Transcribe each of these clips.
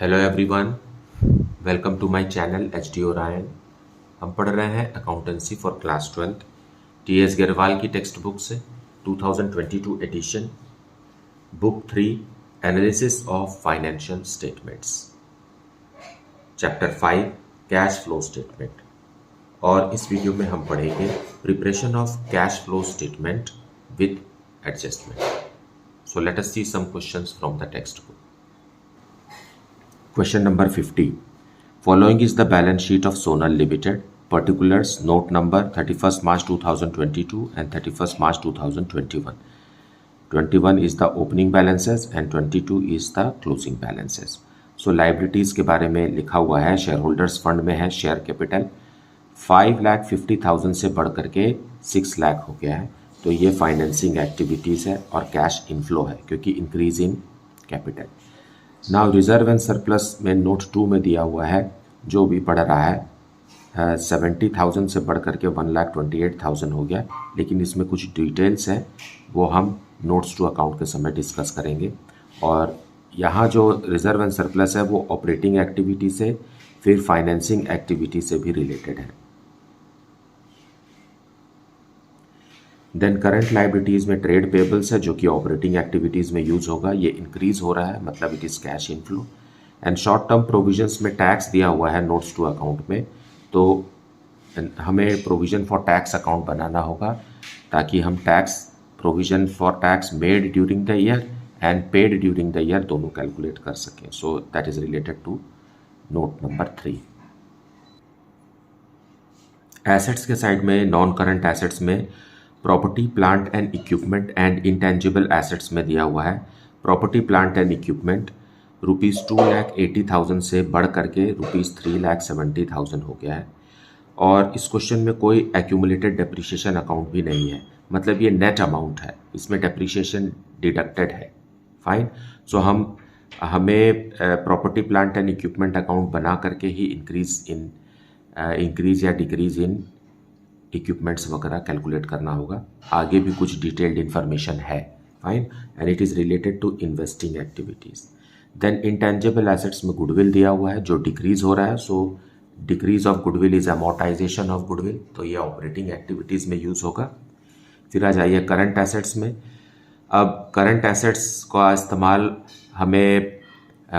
Hello everyone, welcome to my channel H D Orion. हम पढ़ रहे हैं accountancy for class 12 T S Grewal की टेक्स्ट बुक से 2022 edition, book 3 analysis of financial statements, chapter 5 cash flow statement. और इस video में हम पढ़ेंगे preparation of cash flow statement with adjustment. So let us see some questions from the text book. Question number 50. Following is the balance sheet of Sonal Limited. Particulars, note number 31st March 2022 and 31st March 2021. 21 is the opening balances and 22 is the closing balances. So liabilities के बारे में लिखा हुआ है, shareholders fund में है share capital 5,50,000 से बढ़ करके 6 लाख हो गया है। तो ये फाइनेंसिंग एक्टिविटीज़ है और कैश इनफ्लो है क्योंकि increase in capital. Now reserve and surplus में नोट 2 में दिया हुआ है, जो भी पढ़ रहा है 70,000 से बढ़ करके 1,28,000 हो गया, लेकिन इसमें कुछ डिटेल्स हैं वो हम नोट्स टू अकाउंट के समय डिस्कस करेंगे। और यहाँ जो रिजर्व एंड सरप्लस है वो ऑपरेटिंग एक्टिविटी से फिर फाइनेंसिंग एक्टिविटी से भी रिलेटेड है। देन करंट लाइबिलिटीज़ में ट्रेड पेबल्स है जो कि ऑपरेटिंग एक्टिविटीज़ में यूज़ होगा, ये इंक्रीज़ हो रहा है, मतलब it is cash inflow. And short term provisions में टैक्स दिया हुआ है नोट्स टू अकाउंट में, तो हमें प्रोविज़न फॉर टैक्स अकाउंट बनाना होगा ताकि हम tax provision for tax made during the year एंड पेड ड्यूरिंग द ईयर दोनों कैलकुलेट कर सकें। So that is related to note number 3। Assets के साइड में नॉन करंट एसेट्स में property plant and equipment and intangible assets में दिया हुआ है। प्रॉपर्टी प्लांट एंड इक्विपमेंट ₹2,80,000 से बढ़ करके ₹3,70,000 हो गया है। और इस क्वेश्चन में कोई एक्यूमुलेटेड डेप्रिसिएशन अकाउंट भी नहीं है, मतलब ये नेट अमाउंट है, इसमें डेप्रिसिएशन डिडक्टेड है। फाइन। सो हमें property plant and equipment account बना करके ही इंक्रीज या डिक्रीज इन इक्विपमेंट्स वगैरह कैलकुलेट करना होगा। आगे भी कुछ डिटेल्ड इन्फॉर्मेशन है। Fine. And it is related to investing activities. Then intangible assets में गुडविल दिया हुआ है जो डिक्रीज हो रहा है। So decrease of goodwill is amortisation of goodwill, तो ये ऑपरेटिंग एक्टिविटीज़ में यूज़ होगा। फिर आ जाइए करंट एसेट्स में। अब करंट एसेट्स का इस्तेमाल हमें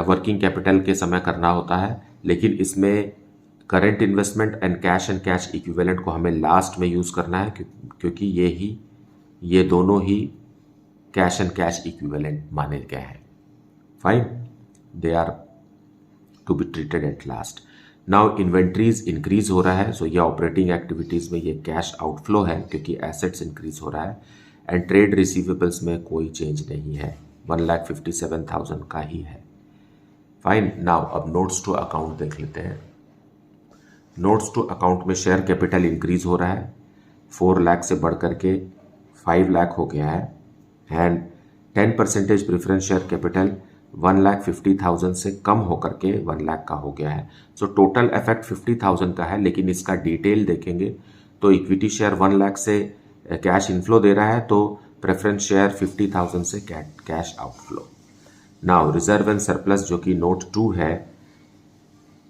वर्किंग कैपिटल के समय करना होता है, लेकिन इसमें current investment and cash equivalent को हमें लास्ट में यूज़ करना है क्योंकि ये दोनों ही कैश एंड कैश इक्विवेलेंट माने गए हैं। Fine, they are to be treated at last. Now inventories increase हो रहा है, सो ये ऑपरेटिंग एक्टिविटीज़ में ये कैश आउटफ्लो है क्योंकि एसेट्स इंक्रीज हो रहा है। एंड ट्रेड रिसीवेबल्स में कोई चेंज नहीं है, 1,57,000 का ही है। फाइन। नाउ अब नोट्स टू अकाउंट देख लेते हैं। नोट्स टू अकाउंट में शेयर कैपिटल इंक्रीज हो रहा है, 4 लाख से बढ़ करके 5 लाख हो गया है। एंड 10% प्रेफरेंस शेयर कैपिटल 1,50,000 से कम होकर के 1 लाख का हो गया है। सो टोटल इफेक्ट 50,000 का है, लेकिन इसका डिटेल देखेंगे तो इक्विटी शेयर 1 लाख से कैश इनफ्लो दे रहा है, तो प्रेफरेंस शेयर 50,000 से cash outflow. Now reserve and surplus जो कि नोट 2 है,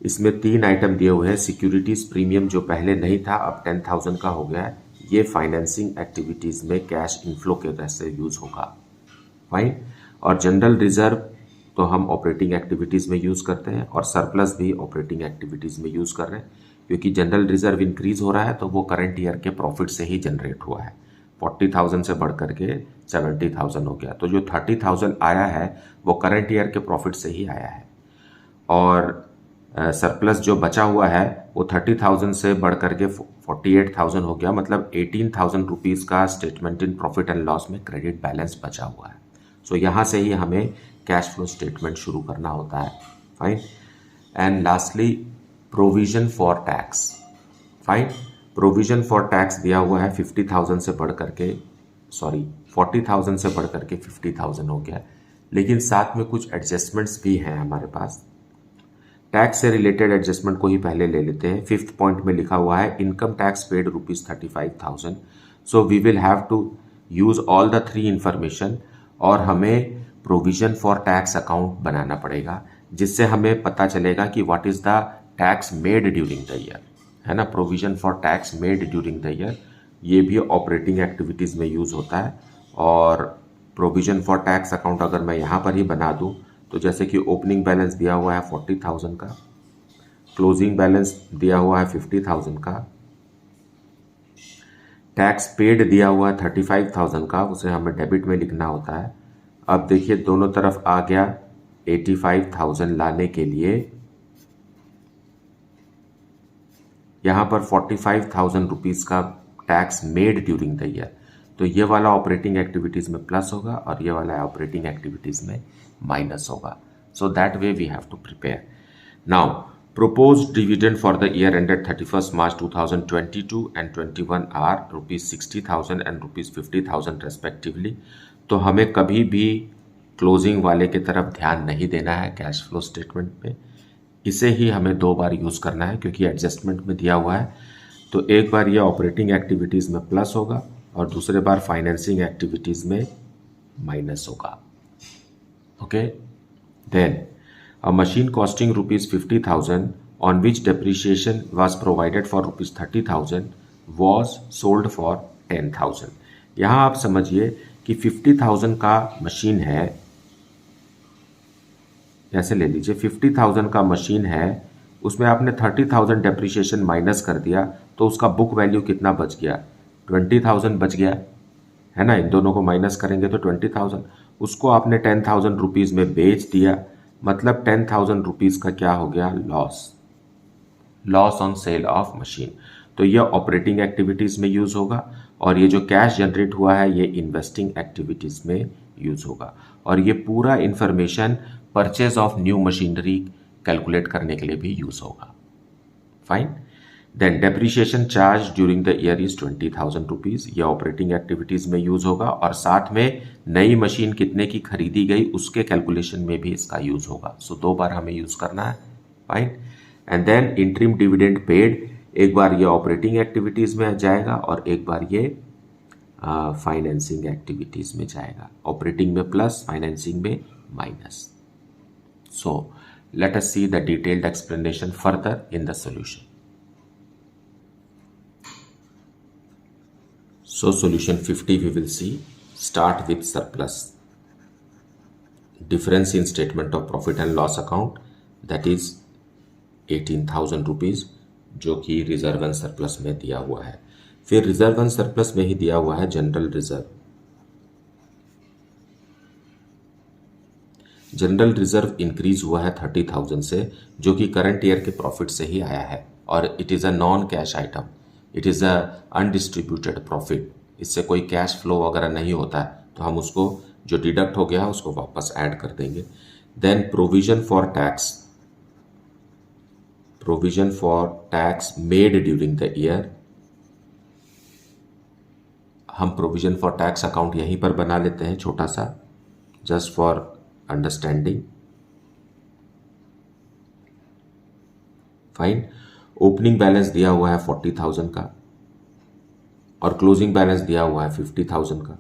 इसमें 3 आइटम दिए हुए हैं। सिक्योरिटीज प्रीमियम जो पहले नहीं था अब 10,000 का हो गया है, ये फाइनेंसिंग एक्टिविटीज़ में कैश इनफ्लो के तरह से यूज़ होगा। फाइन। और जनरल रिजर्व तो हम ऑपरेटिंग एक्टिविटीज़ में यूज़ करते हैं और सरप्लस भी ऑपरेटिंग एक्टिविटीज़ में यूज़ कर रहे हैं क्योंकि जनरल रिजर्व इंक्रीज हो रहा है तो वो करंट ईयर के प्रॉफिट से ही जनरेट हुआ है। 40,000 से बढ़ करके 70,000 हो गया, तो जो 30,000 आया है वो करंट ईयर के प्रॉफिट से ही आया है। और सरप्लस जो बचा हुआ है वो 30,000 से बढ़ करके 48,000 हो गया, मतलब 18,000 रुपीज़ का statement in profit and loss में क्रेडिट बैलेंस बचा हुआ है। सो यहाँ से ही हमें कैश फ्लो स्टेटमेंट शुरू करना होता है। Fine. And lastly provision for tax. Fine. Provision for tax दिया हुआ है 40,000 से बढ़ करके 50,000 हो गया, लेकिन साथ में कुछ एडजस्टमेंट्स भी हैं हमारे पास। टैक्स से रिलेटेड एडजस्टमेंट को ही पहले ले लेते हैं। 5th पॉइंट में लिखा हुआ है income tax paid ₹35,000। So we will have to use all the 3 information और हमें प्रोविजन फॉर टैक्स अकाउंट बनाना पड़ेगा जिससे हमें पता चलेगा कि what is the tax made during the year, है ना। Provision for tax made during the year, ये भी ऑपरेटिंग एक्टिविटीज़ में यूज़ होता है। और प्रोविजन फॉर टैक्स अकाउंट अगर मैं यहाँ पर ही बना दूँ, तो जैसे कि ओपनिंग बैलेंस दिया हुआ है 40,000 का, क्लोजिंग बैलेंस दिया हुआ है 50,000 का, टैक्स पेड दिया हुआ है 35,000 का, उसे हमें डेबिट में लिखना होता है। अब देखिए दोनों तरफ आ गया 85,000 लाने के लिए यहाँ पर 45,000 रुपीज़ का tax made during the year, तो ये वाला ऑपरेटिंग एक्टिविटीज़ में प्लस होगा और ये वाला ऑपरेटिंग एक्टिविटीज़ में माइनस होगा। So that way we have to prepare. Now proposed dividend for the year ended 31st March 2022 and 21 are rupees 60,000 and rupees 50,000 respectively। तो हमें कभी भी क्लोजिंग वाले की तरफ ध्यान नहीं देना है कैश फ्लो स्टेटमेंट में, इसे ही हमें 2 बार यूज़ करना है क्योंकि एडजस्टमेंट में दिया हुआ है। तो एक बार ये ऑपरेटिंग एक्टिविटीज़ में प्लस होगा और दूसरे बार फाइनेंसिंग एक्टिविटीज़ में माइनस होगा। Okay, then a machine costing rupees 50,000 on which depreciation was provided for rupees 30,000 was sold for 10,000। यहाँ आप समझिए कि 50,000 का मशीन है, ऐसे ले लीजिए 50,000 का मशीन है, उसमें आपने 30,000 डेप्रिसिएशन माइनस कर दिया तो उसका बुक वैल्यू कितना बच गया, 20,000 बच गया, है ना। इन दोनों को माइनस करेंगे तो 20,000, उसको आपने 10,000 रुपीज़ में बेच दिया, मतलब 10,000 रुपीज़ का क्या हो गया, loss on sale of machine. तो ये ऑपरेटिंग एक्टिविटीज़ में यूज़ होगा और ये जो कैश जनरेट हुआ है ये इन्वेस्टिंग एक्टिविटीज़ में यूज़ होगा। और ये पूरा information purchase of new machinery calculate करने के लिए भी यूज़ होगा। Fine. Then depreciation charge during the year is 20,000 rupees, ये ऑपरेटिंग एक्टिविटीज़ में यूज़ होगा और साथ में नई मशीन कितने की खरीदी गई उसके कैलकुलेशन में भी इसका यूज़ होगा। सो 2 बार हमें यूज़ करना है। Fine. And then interim dividend paid, एक बार ये ऑपरेटिंग एक्टिविटीज़ में जाएगा और एक बार ये फाइनेंसिंग एक्टिविटीज़ में जाएगा। ऑपरेटिंग में प्लस, फाइनेंसिंग में minus. So let us see the detailed explanation further in the solution. So solution 50 we will see. Start with surplus. Difference in statement of profit and loss account, that is 18,000 rupees, जो कि reserve and surplus में दिया हुआ है। फिर reserve and surplus में ही दिया हुआ है general reserve. General reserve increase हुआ है 30,000 से, जो कि करंट ईयर के प्रॉफिट से ही आया है और it is a non cash item, it is a undistributed profit, इससे कोई कैश फ्लो वगैरह नहीं होता है, तो हम उसको जो डिडक्ट हो गया उसको वापस ऐड कर देंगे। Then provision for tax made during the year, हम प्रोविजन फॉर टैक्स अकाउंट यहीं पर बना लेते हैं छोटा सा, just for understanding. Fine. Opening balance दिया हुआ है 40,000 का और क्लोजिंग बैलेंस दिया हुआ है 50,000 का,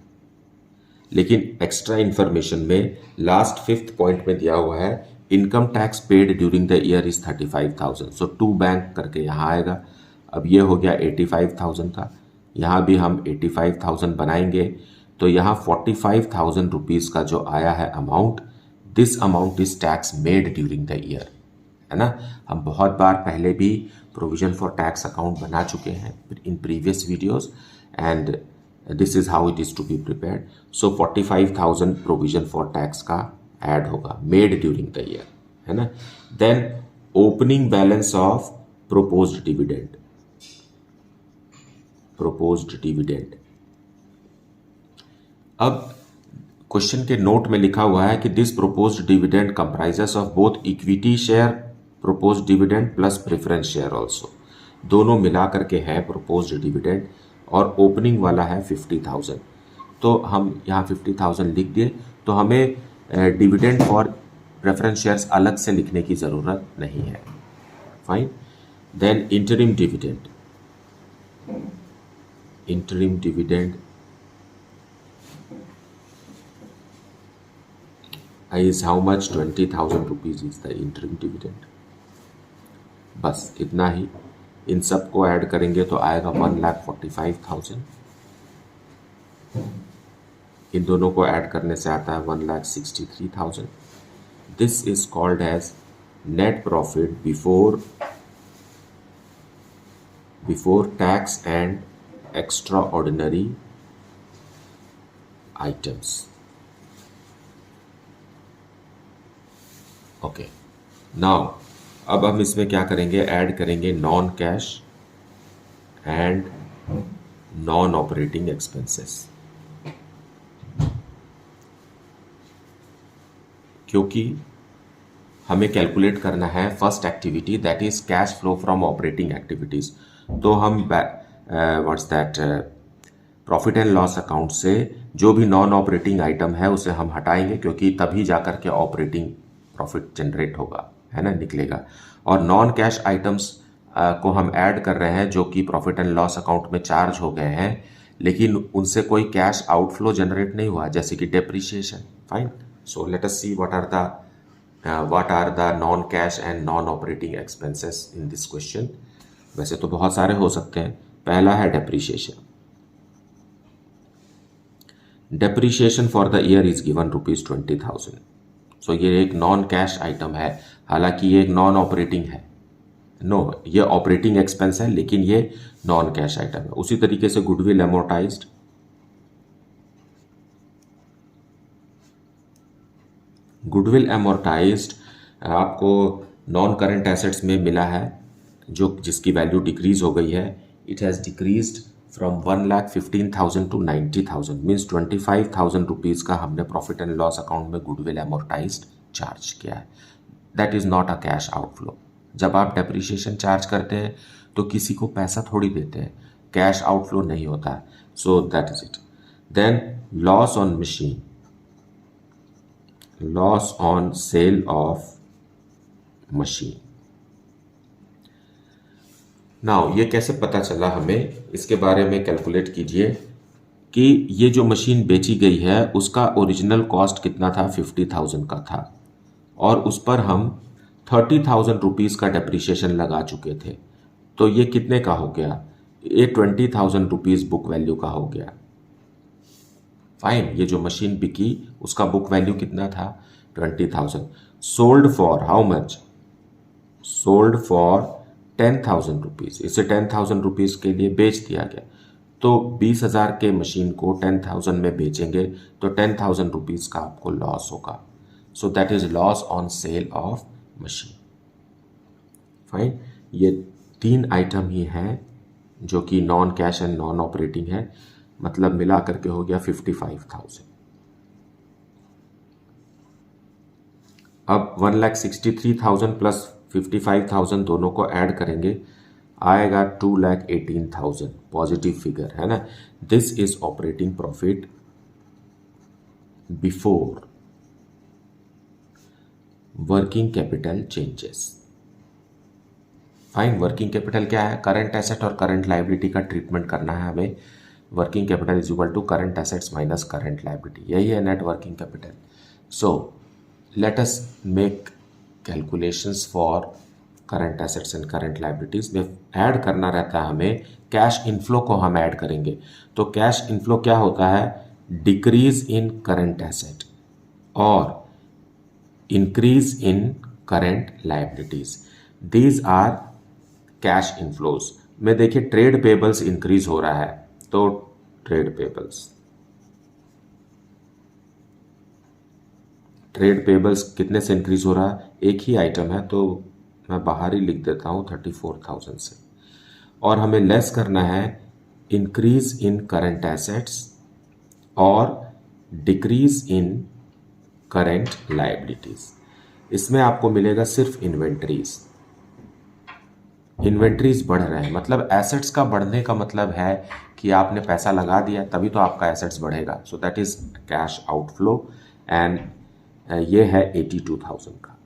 लेकिन एक्स्ट्रा इंफॉर्मेशन में लास्ट 5th पॉइंट में दिया हुआ है इनकम टैक्स पेड ड्यूरिंग the year is 35,000। So 2 bank करके यहाँ आएगा। अब ये हो गया 85,000 का, यहाँ भी हम 85,000 बनाएंगे, तो यहाँ 45,000 रुपीज़ का जो आया है amount, this amount is tax made during the year, है ना। हम बहुत बार पहले भी प्रोविजन फॉर टैक्स अकाउंट बना चुके हैं in previous videos and this is how it is to be prepared. So 45,000 provision for tax का ऐड होगा मेड ड्यूरिंग द ईयर, है ना। Then opening balance of proposed dividend. अब question के note में लिखा हुआ है कि this proposed dividend comprises of both equity share proposed dividend plus preference share also, दोनों मिला करके है प्रोपोज्ड डिविडेंड, और ओपनिंग वाला है 50,000। तो हम यहाँ 50,000 लिख दिए, तो हमें डिविडेंड फॉर प्रेफरेंस शेयर्स अलग से लिखने की ज़रूरत नहीं है। Fine. Then interim dividend is how much 20,000 rupees is the interim dividend. बस इतना ही, इन सब को ऐड करेंगे तो आएगा 1,45,000। इन दोनों को ऐड करने से आता है 1,63,000। This is called as net profit before tax and extraordinary items. Okay, now अब हम इसमें क्या करेंगे, ऐड करेंगे non cash and non operating expenses. क्योंकि हमें कैलकुलेट करना है first activity that is cash flow from operating activities. तो हम what's that profit and loss account से जो भी नॉन ऑपरेटिंग आइटम है उसे हम हटाएंगे, क्योंकि तभी जाकर के ऑपरेटिंग प्रॉफिट जनरेट होगा, है ना, निकलेगा। और नॉन कैश आइटम्स को हम ऐड कर रहे हैं जो कि प्रॉफिट एंड लॉस अकाउंट में चार्ज हो गए हैं, लेकिन उनसे कोई कैश आउटफ्लो जनरेट नहीं हुआ, जैसे कि depreciation. Fine, so let us see what are the non cash and non operating expenses in this question। वैसे तो बहुत सारे हो सकते हैं। पहला है depreciation. Depreciation for the year is given ₹20,000। सो ये एक नॉन कैश आइटम है, हालांकि ये एक नॉन ऑपरेटिंग है। नो, ये ऑपरेटिंग एक्सपेंस है लेकिन ये नॉन कैश आइटम है। उसी तरीके से गुडविल एमोर्टाइज्ड, गुडविल एमोर्टाइज्ड आपको नॉन करंट एसेट्स में मिला है, जो जिसकी वैल्यू डिक्रीज हो गई है। It has decreased from 1,15,000 to 90,000, means 25,000 rupees का हमने प्रॉफिट एंड लॉस अकाउंट में गुडविल एमोर्टाइज्ड चार्ज किया है। That is not a cash outflow. जब आप डेप्रिसिएशन चार्ज करते हैं तो किसी को पैसा थोड़ी देते हैं, कैश आउटफ्लो नहीं होता है। So that is it. Then loss on machine, loss on sale of machine. Now ये कैसे पता चला हमें, इसके बारे में कैलकुलेट कीजिए कि ये जो मशीन बेची गई है उसका ओरिजिनल कॉस्ट कितना था, 50,000 का था, और उस पर हम 30,000 रुपीज़ का डेप्रिसिएशन लगा चुके थे। तो ये कितने का हो गया, ये 20,000 रुपीज़ बुक वैल्यू का हो गया। फाइन, ये जो मशीन बिकी उसका बुक वैल्यू कितना था, 20,000। Sold for how much, sold for 10,000 rupees. इसे 10,000 रुपीज़ के लिए बेच दिया गया। तो 20,000 के मशीन को 10,000 में बेचेंगे तो 10,000 रुपीज़ का आपको लॉस होगा। So that is loss on sale of machine. Fine, ये 3 आइटम ही हैं जो कि non cash and non operating है, मतलब मिला करके हो गया 55,000। अब 1,63,000 प्लस 55,000 दोनों को ऐड करेंगे, आएगा 2,18,000, पॉजिटिव फिगर है ना। This is operating profit before working capital changes. Fine, working capital क्या है, करंट एसेट और करंट लायबिलिटी का ट्रीटमेंट करना है हमें। Working capital is equal to current assets minus current liability, यही है net working capital. So let us make calculations for current assets and current liabilities. में ऐड करना रहता है हमें, कैश इनफ्लो को हम ऐड करेंगे। तो कैश इनफ्लो क्या होता है, डिक्रीज इन करंट एसेट और increase in current liabilities, these are cash inflows. में देखिए ट्रेड पेबल्स इंक्रीज हो रहा है, तो ट्रेड पेबल्स कितने से इंक्रीज हो रहा है, एक ही आइटम है तो मैं बाहर ही लिख देता हूँ 34,000 से। और हमें लेस करना है इंक्रीज इन करंट एसेट्स और डिक्रीज इन करंट लायबिलिटीज। इसमें आपको मिलेगा सिर्फ इन्वेंट्रीज। इन्वेंट्रीज बढ़ रहे हैं, मतलब एसेट्स का बढ़ने का मतलब है कि आपने पैसा लगा दिया तभी तो आपका एसेट्स बढ़ेगा। सो that is cash outflow and ये है 82,000 का।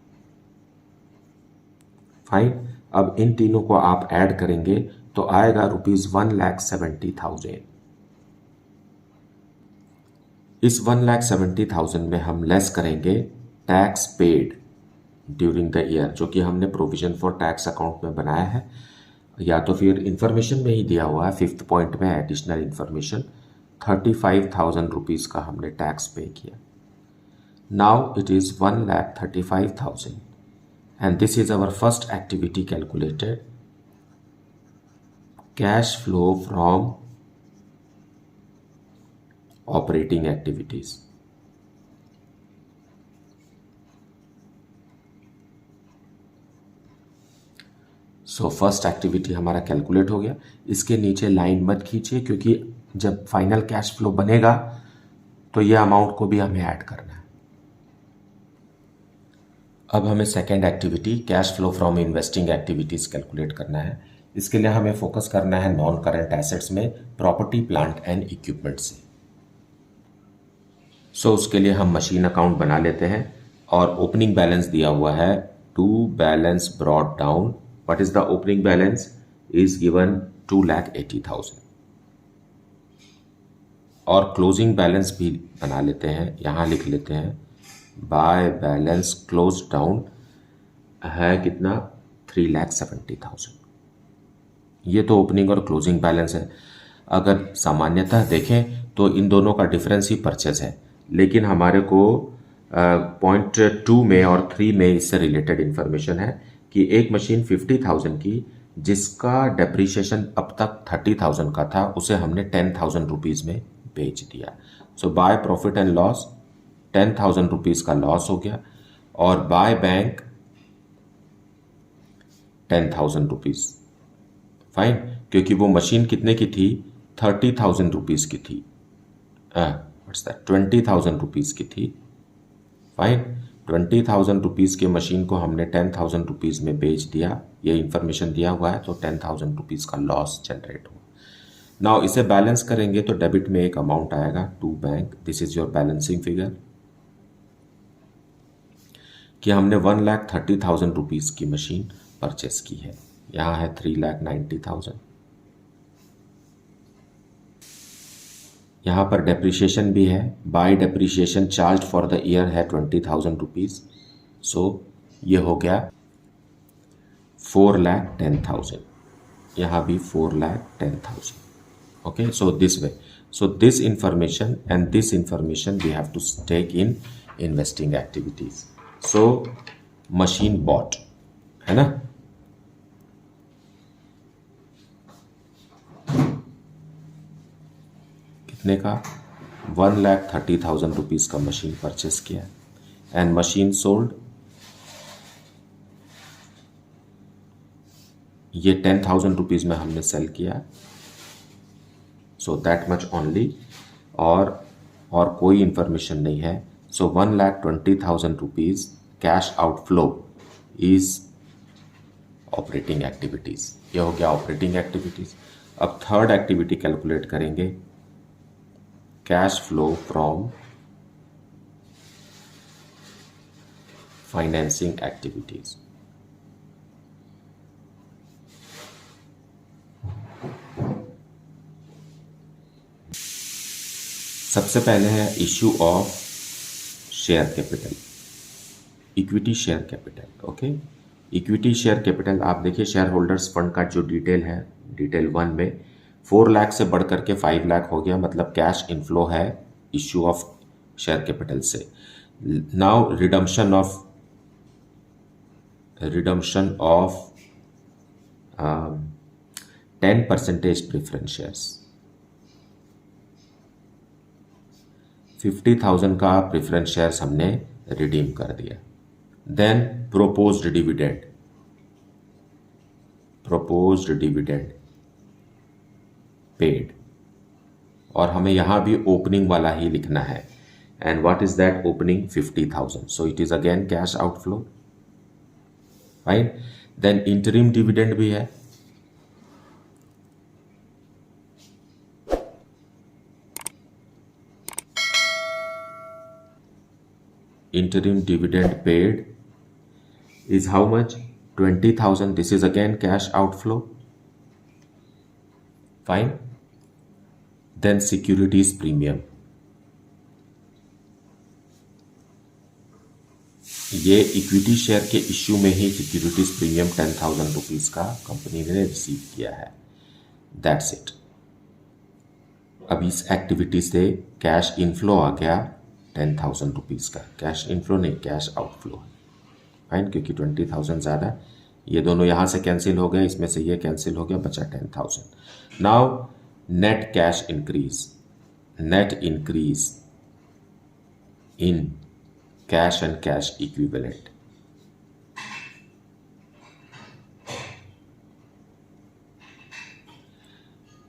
फाइन, अब इन तीनों को आप ऐड करेंगे तो आएगा ₹1,70,000। इस 1,70,000 में हम लेस करेंगे टैक्स पेड ड्यूरिंग द ईयर, जो कि हमने प्रोविजन फॉर टैक्स अकाउंट में बनाया है, या तो फिर इंफॉर्मेशन में ही दिया हुआ है 5th पॉइंट में एडिशनल इंफॉर्मेशन, 35,000 रुपीज़ का हमने टैक्स पे किया. Now it is 1,35,000 and this is our first activity calculated, cash flow from operating activities. So first activity हमारा कैलकुलेट हो गया. इसके नीचे लाइन मत खींचिए, क्योंकि जब फाइनल कैश फ्लो बनेगा तो ये अमाउंट को भी हमें ऐड करना है. अब हमें second activity cash flow from investing activities calculate करना है. इसके लिए हमें फोकस करना है नॉन करंट एसेट्स में प्रॉपर्टी प्लांट एंड इक्विपमेंट से. सो उसके लिए हम मशीन अकाउंट बना लेते हैं और ओपनिंग बैलेंस दिया हुआ है to balance brought down. What is the opening balance is given 2,80,000. और क्लोजिंग बैलेंस भी बना लेते हैं, यहाँ लिख लेते हैं बाय बैलेंस क्लोज डाउन है कितना 3,70,000. ये तो ओपनिंग और क्लोजिंग बैलेंस है. अगर सामान्यतः देखें तो इन दोनों का डिफरेंस ही परचेज है, लेकिन हमारे को पॉइंट 2 में और 3 में इससे रिलेटेड इन्फॉर्मेशन है कि एक मशीन 50,000 की जिसका डेप्रीशिएशन अब तक 30,000 का था, उसे हमने 10,000 रुपीज़ में बेच दिया. So by profit and loss 10,000 rupees का लॉस हो गया, और बाय बैंक 10,000 रुपीज़. फाइन, क्योंकि वो मशीन कितने की थी 30,000 रुपीज़ की थी. व्हाट्स दैट 20,000 रुपीज़ की थी. फाइन, 20,000 रुपीज़ के मशीन को हमने 10,000 रुपीज़ में बेच दिया. ये इंफॉर्मेशन दिया हुआ है, तो 10,000 रुपीज़ का लॉस जनरेट हुआ. नाउ इसे बैलेंस करेंगे तो डेबिट में एक अमाउंट आएगा to bank. This is your balancing figure कि हमने 1,30,000 रुपीज़ की मशीन परचेस की है. यहाँ है 3,90,000. यहाँ पर डेप्रीशिएशन भी है. By depreciation charge for the year है 20,000 रुपीज़. सो ये हो गया 4,10,000. यहाँ भी 4,10,000. Okay, so this way, so this information and this information we have to take in investing activities. So machine bought, है ना. कितने का 1,30,000 रुपीज़ का मशीन परचेस किया. एंड मशीन सोल्ड, ये 10,000 रुपीज़ में हमने सेल किया. सो दैट मच ओनली, और कोई इंफॉर्मेशन नहीं है. सो 1,20,000 rupees cash outflow is operating activities. ये हो गया ऑपरेटिंग एक्टिविटीज़. अब थर्ड एक्टिविटी कैलकुलेट करेंगे, cash flow from financing activities. सबसे पहले है issue of share capital, equity share capital. Okay, equity share capital आप देखिए शेयर होल्डर्स फंड का जो डिटेल है, डिटेल 1 में 4 लाख से बढ़ करके 5 लाख हो गया, मतलब कैश इनफ्लो है इश्यू ऑफ शेयर कैपिटल से. Now redemption of 10% preference shares. 50,000 का प्रेफरेंस शेयर्स हमने रिडीम कर दिया. देन प्रोपोज्ड डिविडेंड पेड, और हमें यहां भी ओपनिंग वाला ही लिखना है. And what is that opening 50,000. So it is again cash outflow. Fine. Then interim dividend भी है. Interim dividend paid is how much 20,000. This is again cash outflow. Fine. Then securities premium. ये equity share के issue में ही securities premium 10,000 rupees का company ने receive किया है। That's it. अब इस एक्टिविटी से कैश इनफ्लो आ गया 10,000 रुपीज़ का, कैश इनफ्लो नहीं कैश आउटफ्लो है, फाइन, क्योंकि 20,000 ज़्यादा, ये दोनों यहाँ से कैंसिल हो गए, इसमें से ये कैंसिल हो गया, बचा 10,000। Now net cash increase, net increase in cash and cash equivalent.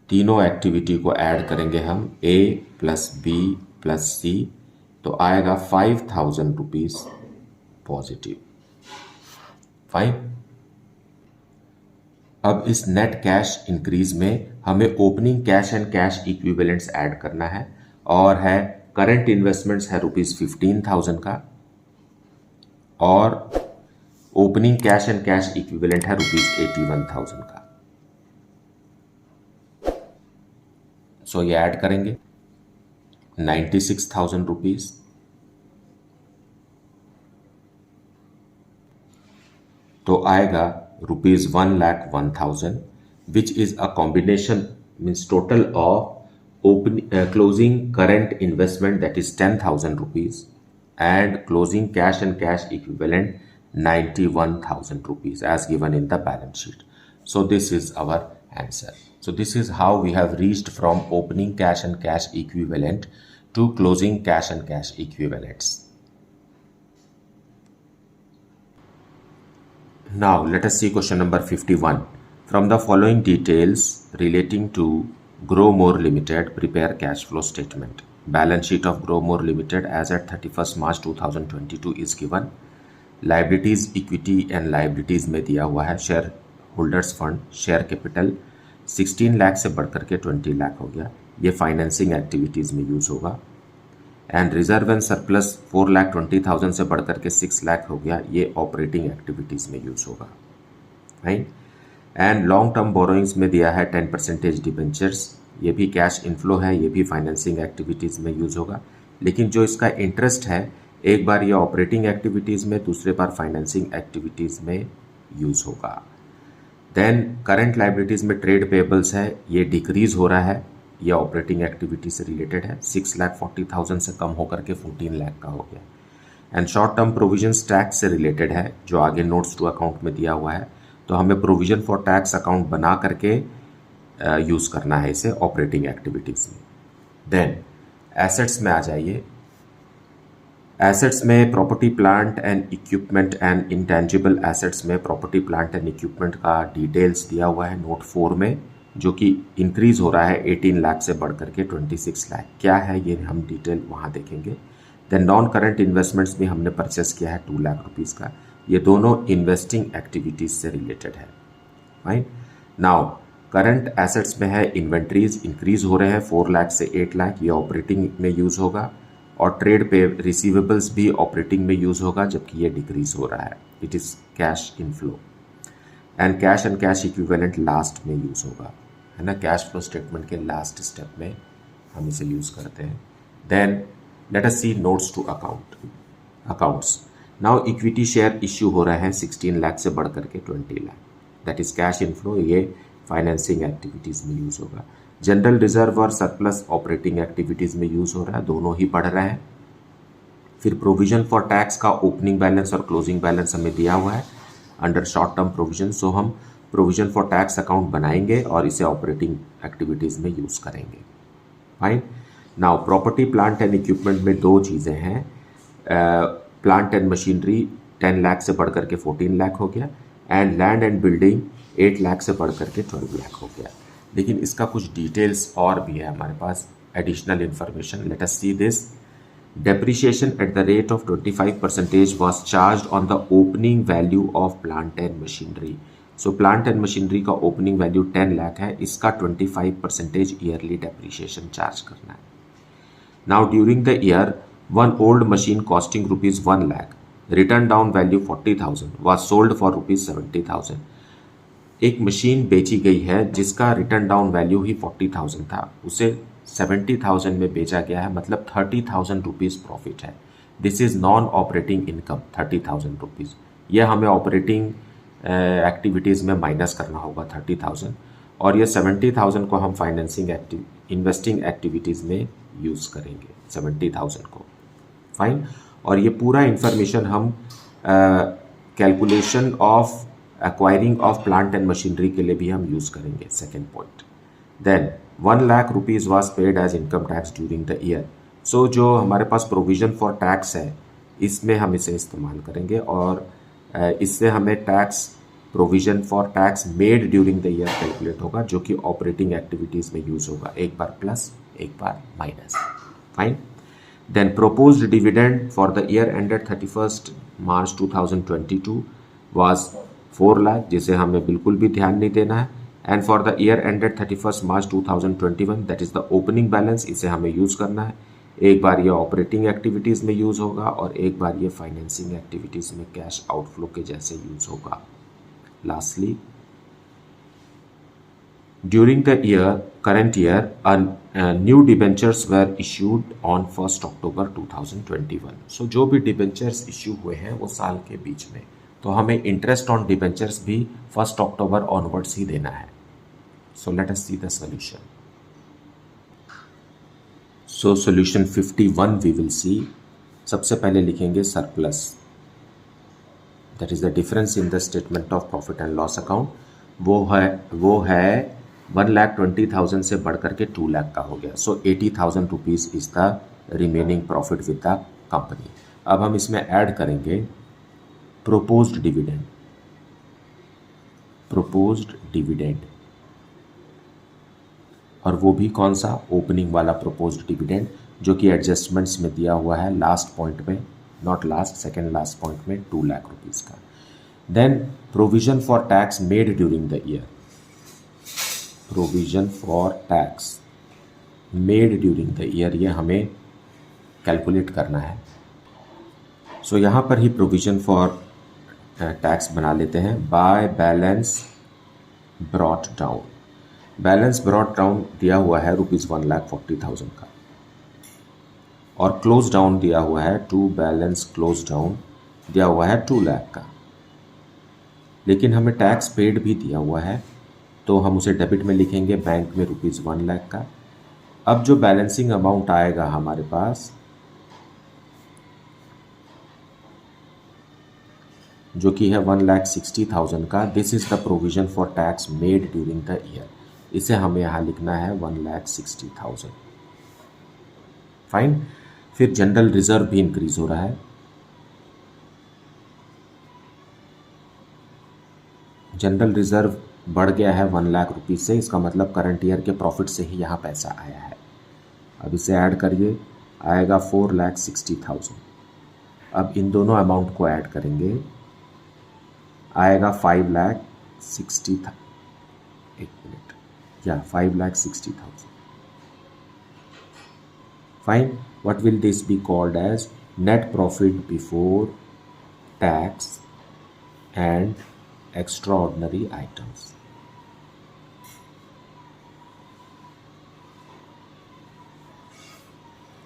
तीनों एक्टिविटी को ऐड करेंगे हम, A plus B plus C, तो आएगा 5,000 रुपीज पॉजिटिव, फाइन। अब इस नेट कैश इंक्रीज में हमें opening cash and cash equivalents add करना है, और है करंट इन्वेस्टमेंट्स है ₹15,000 का, और opening cash and cash equivalent है ₹81,000 का। सो ये ऐड करेंगे 96,000 रुपीज, तो आएगा ₹1,01,000, which is a combination means total of closing current investment that is 10,000 rupees and closing cash and cash equivalent 91,000 rupees as given in the balance sheet. So this is our answer. So this is how we have reached from opening cash and cash equivalent to closing cash and cash equivalents. Now let us see question number 51. From the following details relating to Growmore Limited, prepare cash flow statement. Balance sheet of Growmore Limited as at 31st March 2022 is given. Liabilities, equity and liabilities में दिया हुआ है। Shareholders fund, share capital 16 lakh से बढ़कर के 20 लाख हो गया, ये फाइनेंसिंग एक्टिविटीज़ में यूज़ होगा। एंड रिजर्व एंड सरप्लस 4,20,000 से बढ़कर के 6 लाख हो गया, ये ऑपरेटिंग एक्टिविटीज़ में यूज़ होगा, right. And long term borrowings में दिया है 10% डिबेंचर्स, ये भी कैश इनफ्लो है, ये भी फाइनेंसिंग एक्टिविटीज़ में यूज़ होगा, लेकिन जो इसका इंटरेस्ट है एक बार ये ऑपरेटिंग एक्टिविटीज़ में, दूसरे बार फाइनेंसिंग एक्टिविटीज़ में यूज़ होगा। देन करंट लाइबिलिटीज़ में ट्रेड पेबल्स है, ये डिक्रीज हो रहा है, ये ऑपरेटिंग एक्टिविटी से रिलेटेड है, 6,40,000 से कम होकर के 14 लाख का हो गया। And short term provisions tax से रिलेटेड है, जो आगे नोट्स टू अकाउंट में दिया हुआ है, तो हमें प्रोविजन फॉर टैक्स अकाउंट बना करके यूज़ करना है इसे ऑपरेटिंग एक्टिविटीज़ में। देन एसेट्स में आ जाइए। एसेट्स में property plant and equipment and intangible assets में प्रॉपर्टी प्लांट एंड इक्विपमेंट का डिटेल्स दिया हुआ है नोट 4 में, जो कि इंक्रीज हो रहा है 18 लाख से बढ़कर के 26 लाख। क्या है ये हम डिटेल वहाँ देखेंगे। देन नॉन करंट इन्वेस्टमेंट्स में हमने परचेस किया है 2 लाख रुपीज़ का, ये दोनों इन्वेस्टिंग एक्टिविटीज़ से रिलेटेड है, फाइन। नाउ करंट एसेट्स में है इन्वेंट्रीज इंक्रीज हो रहे हैं 4 लाख से 8 लाख, ये ऑपरेटिंग में यूज़ होगा, और ट्रेड पे रिसीवेबल्स भी ऑपरेटिंग में यूज़ होगा, जबकि ये डिक्रीज हो रहा है, it is cash inflow. And cash equivalent last में यूज़ होगा, है ना, कैश फ्लो स्टेटमेंट के लास्ट स्टेप में हम इसे यूज़ करते हैं। Then let us see notes to accounts. Now equity share issue हो रहा है 16 लाख से बढ़ करके 20 lakh, that is cash inflow, ये फाइनेंसिंग एक्टिविटीज़ में यूज़ होगा। जनरल रिजर्व और सरप्लस ऑपरेटिंग एक्टिविटीज़ में यूज़ हो रहा है, दोनों ही बढ़ रहे हैं। फिर प्रोविजन फॉर टैक्स का ओपनिंग बैलेंस और क्लोजिंग बैलेंस हमें दिया हुआ है अंडर शॉर्ट टर्म प्रोविजन, सो हम प्रोविजन फॉर टैक्स अकाउंट बनाएंगे और इसे ऑपरेटिंग एक्टिविटीज़ में यूज़ करेंगे, fine. Now property plant and equipment में दो चीज़ें हैं, प्लांट एंड मशीनरी 10 लाख से बढ़ करके 14 लाख हो गया, and land and building 8 lakh से बढ़ करके 12 लाख हो गया। लेकिन इसका कुछ डिटेल्स और भी है हमारे पास, additional information. Let us see this. Depreciation at the rate of 25% was charged on the opening value of plant and machinery. So plant and machinery का opening value 10 लाख है, इसका 25% yearly depreciation charge करना है। Now during the year, one old machine costing rupees 1 lakh, written down value 40,000 was sold for rupees 70,000. एक machine बेची गई है जिसका रिटर्न डाउन वैल्यू ही 40,000 था, उसे 70,000 में बेचा गया है, मतलब 30,000 रुपीज़ प्रॉफिट है। This is non operating income 30,000 rupees, ये हमें ऑपरेटिंग एक्टिविटीज़ में माइनस करना होगा 30,000, और ये 70,000 को हम फाइनेंसिंग इन्वेस्टिंग एक्टिविटीज़ में यूज़ करेंगे 70,000 को। फाइन। और ये पूरा इंफॉर्मेशन हम calculation of acquiring of plant and machinery के लिए भी हम यूज़ करेंगे। Second point, then 1 lakh rupees was paid as income tax during the year. So जो हमारे पास प्रोविज़न फॉर टैक्स है इसमें हम इसे इस्तेमाल करेंगे, और इससे हमें tax provision for tax made during the year calculate होगा, जो कि ऑपरेटिंग एक्टिविटीज़ में यूज़ होगा, एक बार प्लस एक बार minus. Fine. Then proposed dividend for the year ended 31st March 2022 was 4 lakh, जिसे हमें बिल्कुल भी ध्यान नहीं देना है। And for the year ended 31st March 2021 that is the opening balance, इसे हमें यूज़ करना है। एक बार ये ऑपरेटिंग एक्टिविटीज़ में यूज़ होगा और एक बार ये फाइनेंसिंग एक्टिविटीज़ में कैश आउटफ्लो के जैसे यूज़ होगा। Lastly, during the current year, new debentures were issued on 1st October 2021. So जो भी debentures issue हुए हैं वो साल के बीच में, तो हमें interest on debentures भी 1st October onwards ही देना है। So let us see the solution. So solution 51 we will see. सबसे पहले लिखेंगे surplus, that is the difference in the statement of profit and loss account. वो है 1,20,000 से बढ़ करके 2 लाख का हो गया। सो 80,000 rupees is the remaining profit with the company. अब हम इसमें ऐड करेंगे प्रोपोज्ड डिविडेंड, और वो भी कौन सा, ओपनिंग वाला प्रोपोज्ड डिविडेंड, जो कि एडजस्टमेंट्स में दिया हुआ है लास्ट पॉइंट में, not last, second last point में 2 लाख रुपीज़ का। Then provision for tax made during the year, provision for tax made during the year, ये हमें कैलकुलेट करना है। सो यहाँ पर ही प्रोविजन फॉर टैक्स बना लेते हैं by balance brought down. Balance brought down दिया हुआ है ₹1,40,000 का, और क्लोज डाउन दिया हुआ है, टू बैलेंस क्लोज डाउन दिया हुआ है 2 लाख का, लेकिन हमें टैक्स पेड भी दिया हुआ है, तो हम उसे डेबिट में लिखेंगे, बैंक में ₹1 लाख का। अब जो बैलेंसिंग अमाउंट आएगा हमारे पास, जो कि है 1,60,000 का, this is the provision for tax made during the year, इसे हमें यहाँ लिखना है 1,60,000। फाइन। फिर जनरल रिजर्व भी इंक्रीज हो रहा है, जनरल रिजर्व बढ़ गया है 1 लाख रुपीज़ से, इसका मतलब करंट ईयर के प्रॉफिट से ही यहाँ पैसा आया है। अब इसे ऐड करिए, आएगा 4,60,000। अब इन दोनों अमाउंट को ऐड करेंगे, आएगा 5,60,000, एक मिनट, या 5,60,000। Fine. What will this be called as net profit before tax and extraordinary items.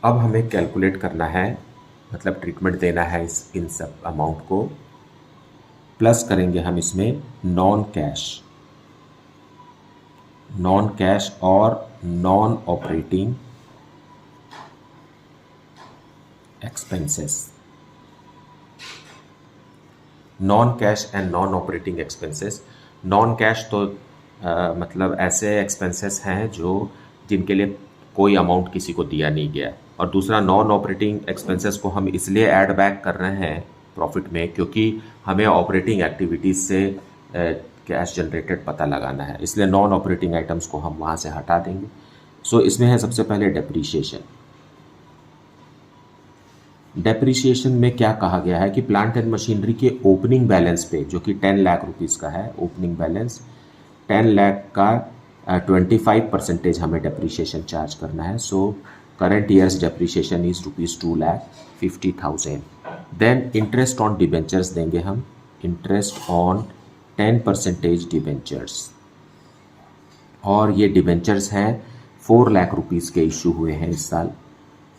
अब हमें कैलकुलेट करना है, मतलब ट्रीटमेंट देना है इन सब अमाउंट को, प्लस करेंगे हम इसमें नॉन कैश और non operating expenses. Non cash and non operating expenses. Non cash तो मतलब ऐसे एक्सपेंसेस हैं जिनके लिए कोई अमाउंट किसी को दिया नहीं गया, और दूसरा नॉन ऑपरेटिंग एक्सपेंसेस को हम इसलिए ऐड बैक कर रहे हैं प्रॉफिट में क्योंकि हमें ऑपरेटिंग एक्टिविटीज़ से कैश जनरेटेड पता लगाना है, इसलिए नॉन ऑपरेटिंग आइटम्स को हम वहाँ से हटा देंगे। सो इसमें है सबसे पहले डेप्रीशिएशन। डेप्रीशिएशन में क्या कहा गया है कि प्लांट एंड मशीनरी के ओपनिंग बैलेंस पे, जो कि 10 लाख रुपीज़ का है ओपनिंग बैलेंस, 10 लाख का 25% हमें डेप्रीशिएशन चार्ज करना है। So current year's depreciation is ₹2,50,000। Then interest on debentures देंगे हम, इंटरेस्ट ऑन 10% डिबेंचर्स, और ये डिबेंचर्स हैं 4 लाख रुपीज़ के इशू हुए हैं इस साल।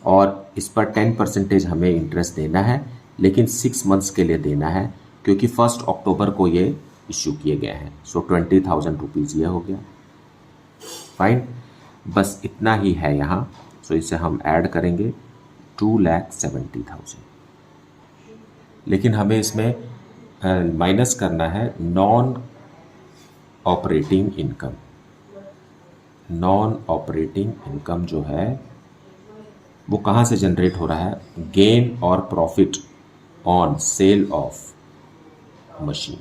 और इस पर 10% हमें इंटरेस्ट देना है, लेकिन 6 मंथ्स के लिए देना है, क्योंकि 1 अक्टूबर को ये इशू किए गए हैं। सो 20,000 रुपीज़ ये हो गया। फाइन, बस इतना ही है यहाँ। सो इसे हम ऐड करेंगे 2,70,000, लेकिन हमें इसमें माइनस करना है non operating income. Non operating income जो है वो कहाँ से जनरेट हो रहा है? गेन और profit on sale of machine.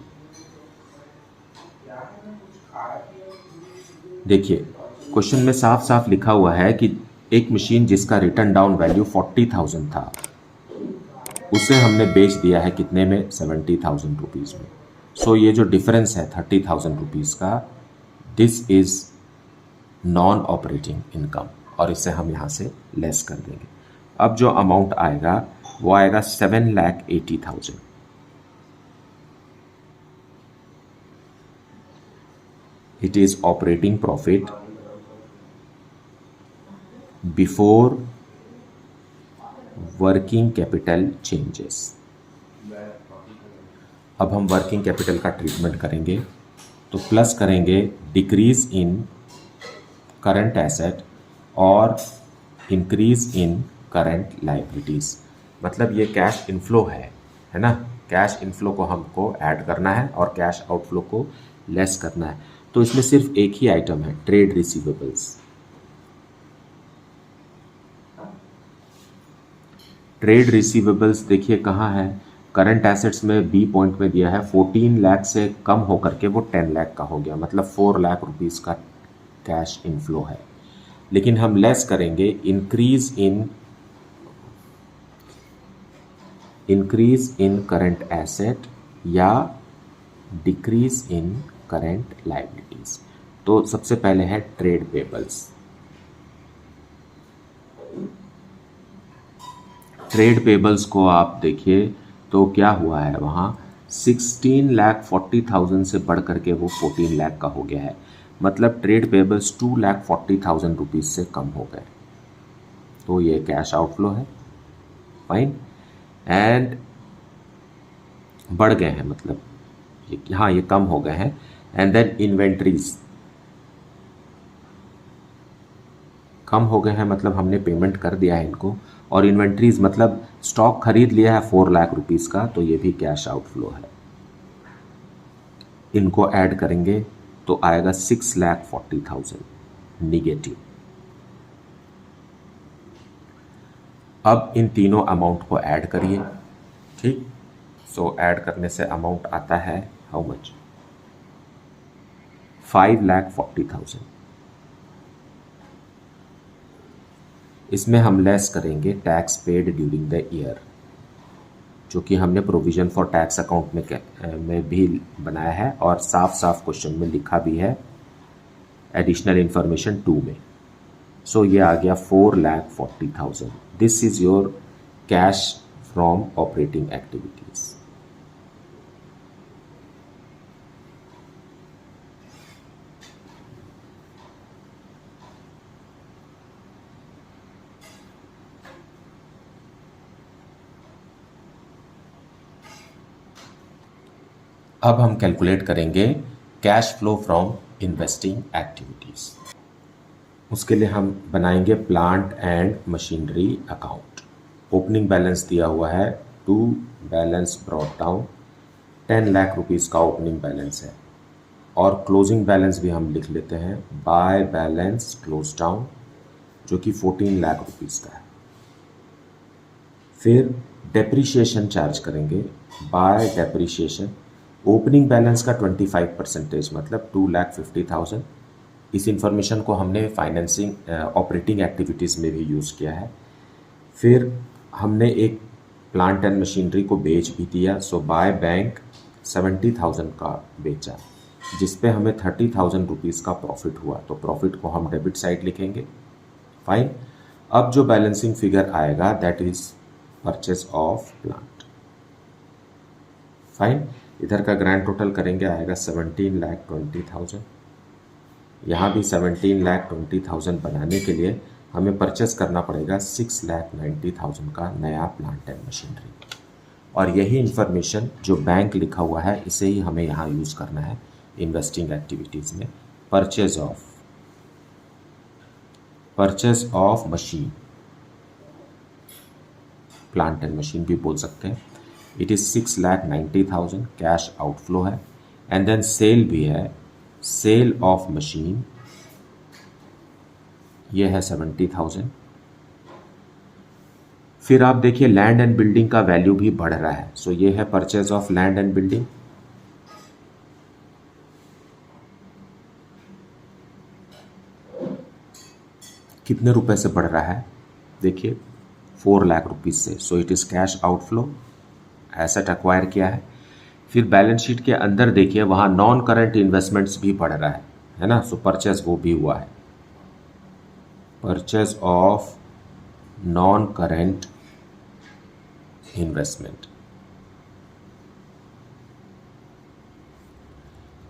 देखिए क्वेश्चन में साफ साफ लिखा हुआ है कि एक मशीन जिसका रिटर्न डाउन वैल्यू 40,000 था, उसे हमने बेच दिया है कितने में? 70,000 रुपीज़ में। सो ये जो डिफरेंस है 30,000 रुपीज़ का, this is non operating income, और इसे हम यहाँ से लेस कर देंगे। अब जो अमाउंट आएगा वो आएगा 7,80,000। It is operating profit before working capital changes. अब हम वर्किंग कैपिटल का ट्रीटमेंट करेंगे, तो प्लस करेंगे डिक्रीज इन करंट एसेट और इंक्रीज इन करंट लायबिलिटीज़। मतलब ये कैश इनफ्लो है ना? कैश इनफ्लो को हमको ऐड करना है और कैश आउटफ्लो को लेस करना है। तो इसमें सिर्फ एक ही आइटम है, ट्रेड रिसीवेबल्स। ट्रेड रिसीवेबल्स देखिए कहाँ है? करंट एसेट्स में बी पॉइंट में दिया है 14 लाख से कम होकर के वो 10 लाख का हो गया, मतलब 4 लाख रुपीज़ का कैश इनफ्लो है। लेकिन हम लेस करेंगे इंक्रीज इन करंट एसेट या डिक्रीज इन करंट लायबिलिटीज। तो सबसे पहले है ट्रेड पेबल्स। ट्रेड पेबल्स को आप देखिए तो क्या हुआ है, वहाँ 16,40,000 से बढ़ करके वो 14 लाख का हो गया है। मतलब ट्रेड पेबल्स 2,40,000 रुपीज़ से कम हो गए, तो ये कैश आउटफ्लो है। फाइन, एंड बढ़ गए हैं, मतलब हाँ ये कम हो गए हैं। एंड देन इन्वेंट्रीज कम हो गए हैं, मतलब हमने पेमेंट कर दिया है इनको। और इन्वेंट्रीज मतलब स्टॉक खरीद लिया है 4 लाख रुपीज़ का, तो ये भी कैश आउटफ्लो है। इनको ऐड करेंगे तो आएगा 6,40,000 निगेटिव। अब इन तीनों अमाउंट को ऐड करिए, ठीक। सो ऐड करने से अमाउंट आता है हाउ मच? 5,40,000। इसमें हम लेस करेंगे टैक्स पेड ड्यूरिंग द ईयर, जो कि हमने प्रोविजन फॉर टैक्स अकाउंट में भी बनाया है और साफ साफ क्वेश्चन में लिखा भी है एडिशनल इंफॉर्मेशन 2 में। सो ये आ गया 4,40,000। This is your cash from operating activities. अब हम कैलकुलेट करेंगे cash flow from investing activities. उसके लिए हम बनाएंगे plant and machinery account. Opening balance दिया हुआ है, to balance brought down 10 lakh rupees का ओपनिंग बैलेंस है। और क्लोजिंग बैलेंस भी हम लिख लेते हैं, बाय बैलेंस क्लोज डाउन, जो कि 14 लाख रुपीज़ का है। फिर डेप्रीशिएशन चार्ज करेंगे, बाय डेप्रीशिएशन ओपनिंग बैलेंस का 25%, मतलब 2,50,000। इस इंफॉर्मेशन को हमने फाइनेंसिंग ऑपरेटिंग एक्टिविटीज़ में भी यूज़ किया है। फिर हमने एक प्लांट एंड मशीनरी को बेच भी दिया, सो बाय बैंक 70,000 का बेचा, जिस पे हमें 30,000 रुपीज़ का प्रॉफिट हुआ, तो प्रॉफिट को हम डेबिट साइड लिखेंगे। फाइन, अब जो बैलेंसिंग फिगर आएगा that is purchase of plant. Fine, इधर का ग्रैंड टोटल करेंगे, आएगा 17,20,000। यहाँ भी 17,20,000 बनाने के लिए हमें परचेस करना पड़ेगा 6,90,000 का नया प्लांट एंड मशीनरी। और यही इंफॉर्मेशन जो बैंक लिखा हुआ है इसे ही हमें यहाँ यूज़ करना है इन्वेस्टिंग एक्टिविटीज़ में। Purchase of machine, plant and machine भी बोल सकते हैं। इट इज़ 6,90,000 कैश आउटफ्लो है। एंड देन सेल भी है, सेल ऑफ मशीन ये है 70,000। फिर आप देखिए लैंड एंड बिल्डिंग का वैल्यू भी बढ़ रहा है। सो ये है purchase of land and building. कितने रुपए से बढ़ रहा है देखिए, 4 लाख रुपीज से। So it is cash outflow, asset acquire किया है। फिर बैलेंस शीट के अंदर देखिए वहाँ नॉन करंट इन्वेस्टमेंट्स भी बढ़ रहा है ना। सो परचेज वो भी हुआ है, purchase of non current investment.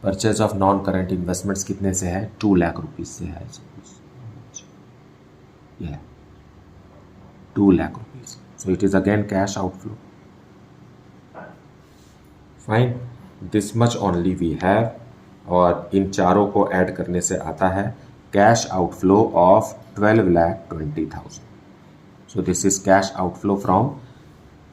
Purchase of non current investments कितने से है, 2 लाख रुपीज से है। Yeah, 2 lakh rupees. So it is again cash outflow. Fine, this much only we have. और इन चारों को ऐड करने से आता है cash outflow of 12,20,000. So this is cash outflow from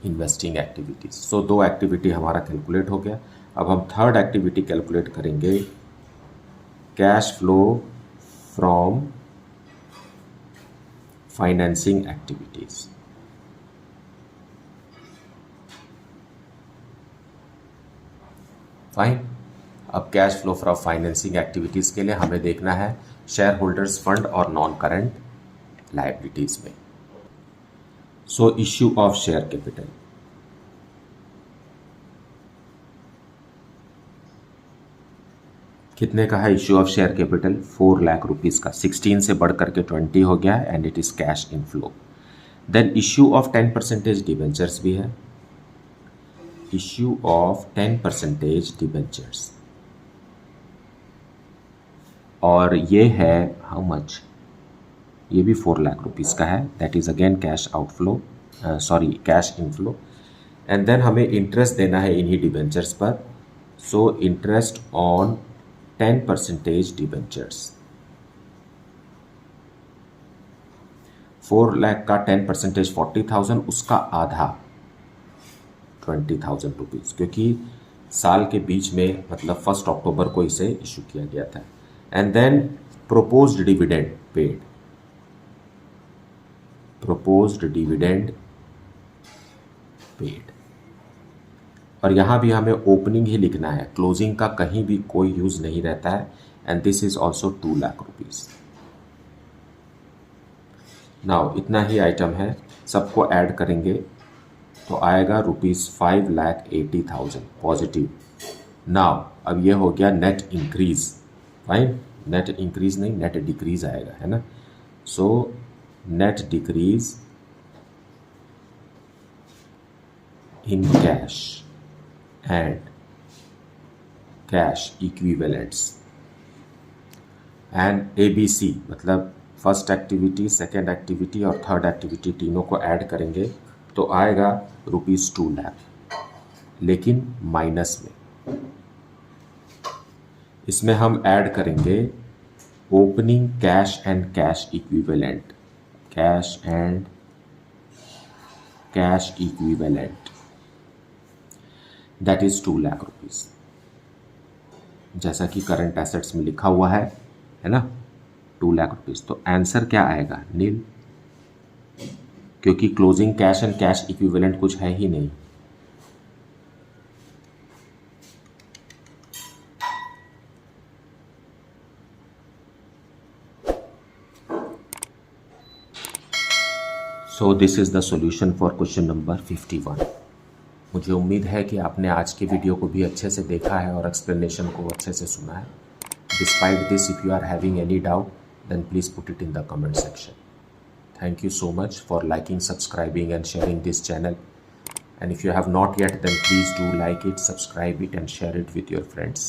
investing activities. So 2 activity हमारा कैलकुलेट हो गया। अब हम थर्ड एक्टिविटी कैलकुलेट करेंगे, cash flow from financing activities. Fine, अब cash flow from financing activities के लिए हमें देखना है शेयर होल्डर्स फंड और नॉन करंट लायबिलिटीज में। So issue of share capital, कितने का है issue of share capital, 4 lakh rupees का। 16 से बढ़ करके 20 हो गया and it is cash inflow. Then issue of 10% debentures भी है, इश्यू ऑफ 10% डिबेंचर्स, और ये है हाउ मच, ये भी 4 लाख रुपीज का है। That is again cash outflow, sorry cash inflow. And then हमें इंटरेस्ट देना है इन्हीं डिबेंचर्स पर। So interest on 10% debentures, 4 lakh का 10% 40,000, उसका आधा 20,000 रुपीज़, क्योंकि साल के बीच में मतलब 1 अक्टूबर को इसे इशू किया गया था। And then proposed dividend paid, proposed dividend paid. और यहाँ भी हमें ओपनिंग ही लिखना है, क्लोजिंग का कहीं भी कोई यूज नहीं रहता है। And this is also 2 lakh rupees. Now इतना ही आइटम है, सबको ऐड करेंगे तो आएगा ₹5,80,000 पॉजिटिव। नाउ अब ये हो गया net increase. Fine, net increase नहीं, नेट डिक्रीज आएगा, है ना। So net decrease in cash and cash equivalents and ABC, मतलब फर्स्ट एक्टिविटी, सेकेंड एक्टिविटी और थर्ड एक्टिविटी तीनों को ऐड करेंगे तो आएगा ₹2 लाख, लेकिन माइनस में। इसमें हम ऐड करेंगे opening cash and cash equivalent, cash and cash equivalent, that is 2 lakh rupees, जैसा कि करंट एसेट्स में लिखा हुआ है ना, 2 लाख रुपीज। तो आंसर क्या आएगा, नील, क्योंकि closing cash and cash equivalent कुछ है ही नहीं। So this is the solution for question number 51। मुझे उम्मीद है कि आपने आज के वीडियो को भी अच्छे से देखा है और एक्सप्लेनेशन को अच्छे से सुना है। Despite this, if you are having any doubt then please put it in the comment section. Thank you so much for liking, subscribing and sharing this channel. And if you have not yet, then please do like it, subscribe it and share it with your friends.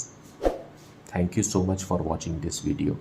Thank you so much for watching this video.